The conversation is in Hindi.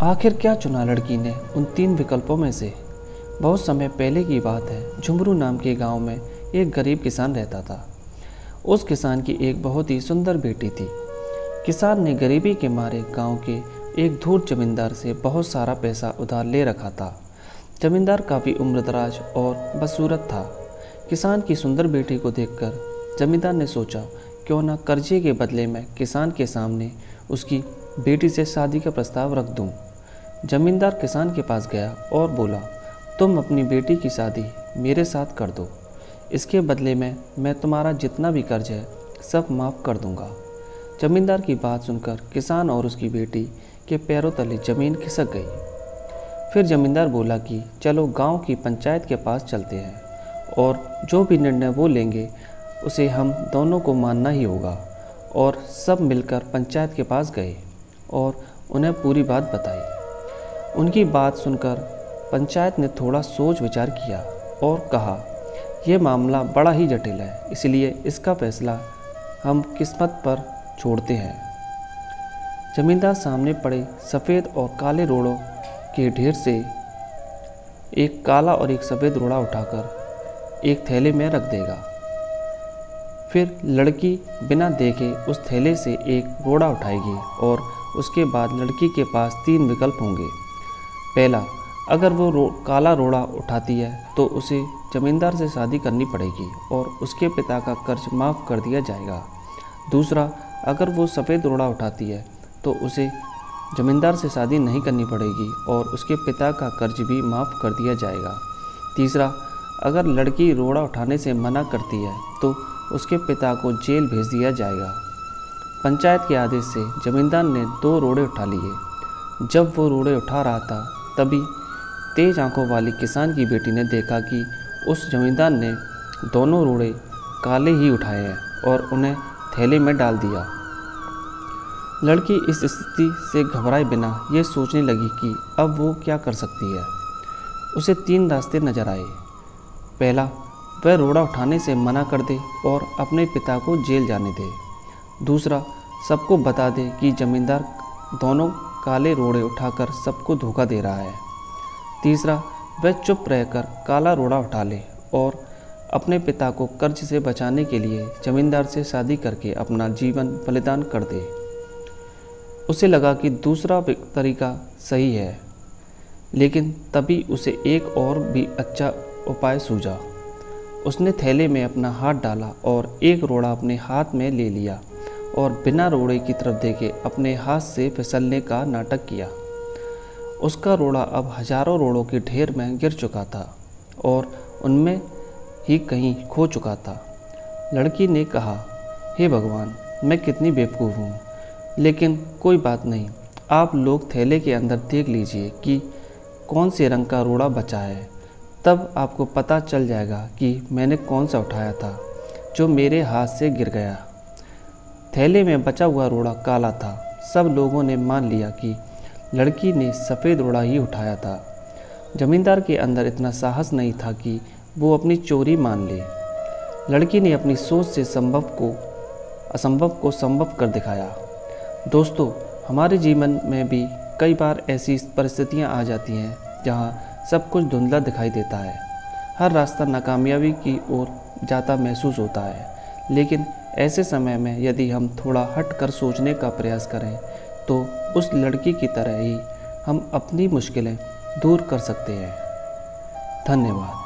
आखिर क्या चुना लड़की ने उन 3 विकल्पों में से। बहुत समय पहले की बात है। झुमरू नाम के गांव में एक गरीब किसान रहता था। उस किसान की एक बहुत ही सुंदर बेटी थी। किसान ने गरीबी के मारे गांव के एक धूर्त जमींदार से बहुत सारा पैसा उधार ले रखा था। जमींदार काफ़ी उम्रदराज और बदसूरत था। किसान की सुंदर बेटी को देखकर जमींदार ने सोचा, क्यों न कर्जे के बदले में किसान के सामने उसकी बेटी से शादी का प्रस्ताव रख दूं। जमींदार किसान के पास गया और बोला, तुम अपनी बेटी की शादी मेरे साथ कर दो। इसके बदले में मैं तुम्हारा जितना भी कर्ज है सब माफ़ कर दूंगा। जमींदार की बात सुनकर किसान और उसकी बेटी के पैरों तले ज़मीन खिसक गई। फिर जमींदार बोला कि चलो गांव की पंचायत के पास चलते हैं और जो भी निर्णय वो लेंगे उसे हम दोनों को मानना ही होगा। और सब मिलकर पंचायत के पास गए और उन्हें पूरी बात बताई। उनकी बात सुनकर पंचायत ने थोड़ा सोच विचार किया और कहा, यह मामला बड़ा ही जटिल है, इसलिए इसका फैसला हम किस्मत पर छोड़ते हैं। जमींदार सामने पड़े सफ़ेद और काले रोड़ों के ढेर से एक काला और एक सफ़ेद रोड़ा उठाकर एक थैले में रख देगा। फिर लड़की बिना देखे उस थैले से एक रोड़ा उठाएगी और उसके बाद लड़की के पास 3 विकल्प होंगे। पहला, अगर वो काला रोड़ा उठाती है तो उसे ज़मींदार से शादी करनी पड़ेगी और उसके पिता का कर्ज माफ़ कर दिया जाएगा। दूसरा, अगर वो सफ़ेद रोड़ा उठाती है तो उसे ज़मींदार से शादी नहीं करनी पड़ेगी और उसके पिता का कर्ज भी माफ़ कर दिया जाएगा। तीसरा, अगर लड़की रोड़ा उठाने से मना करती है तो उसके पिता को जेल भेज दिया जाएगा। पंचायत के आदेश से जमींदार ने 2 रोड़े उठा लिए। जब वो रोड़े उठा रहा था तभी तेज आंखों वाली किसान की बेटी ने देखा कि उस जमींदार ने दोनों रोड़े काले ही उठाए हैं और उन्हें थैले में डाल दिया। लड़की इस स्थिति से घबराए बिना ये सोचने लगी कि अब वो क्या कर सकती है। उसे 3 रास्ते नजर आए। पहला, वह रोड़ा उठाने से मना कर दे और अपने पिता को जेल जाने दे। दूसरा, सबको बता दे कि जमींदार दोनों काले रोड़े उठाकर सबको धोखा दे रहा है। तीसरा, वह चुप रहकर काला रोड़ा उठा ले और अपने पिता को कर्ज से बचाने के लिए जमींदार से शादी करके अपना जीवन बलिदान कर दे। उसे लगा कि दूसरा तरीका सही है, लेकिन तभी उसे एक और भी अच्छा उपाय सूझा। उसने थैले में अपना हाथ डाला और एक रोड़ा अपने हाथ में ले लिया और बिना रोड़े की तरफ देखे अपने हाथ से फिसलने का नाटक किया। उसका रोड़ा अब हजारों रोड़ों के ढेर में गिर चुका था और उनमें ही कहीं खो चुका था। लड़की ने कहा, हे भगवान, मैं कितनी बेवकूफ़ हूँ, लेकिन कोई बात नहीं। आप लोग थैले के अंदर देख लीजिए कि कौन से रंग का रोड़ा बचा है, तब आपको पता चल जाएगा कि मैंने कौन सा उठाया था जो मेरे हाथ से गिर गया। थैले में बचा हुआ रोड़ा काला था। सब लोगों ने मान लिया कि लड़की ने सफ़ेद रोड़ा ही उठाया था। जमींदार के अंदर इतना साहस नहीं था कि वो अपनी चोरी मान ले। लड़की ने अपनी सोच से असंभव को संभव कर दिखाया। दोस्तों, हमारे जीवन में भी कई बार ऐसी परिस्थितियां आ जाती हैं जहां सब कुछ धुंधला दिखाई देता है। हर रास्ता नाकामयाबी की ओर जाता महसूस होता है, लेकिन ऐसे समय में यदि हम थोड़ा हट कर सोचने का प्रयास करें तो उस लड़की की तरह ही हम अपनी मुश्किलें दूर कर सकते हैं। धन्यवाद।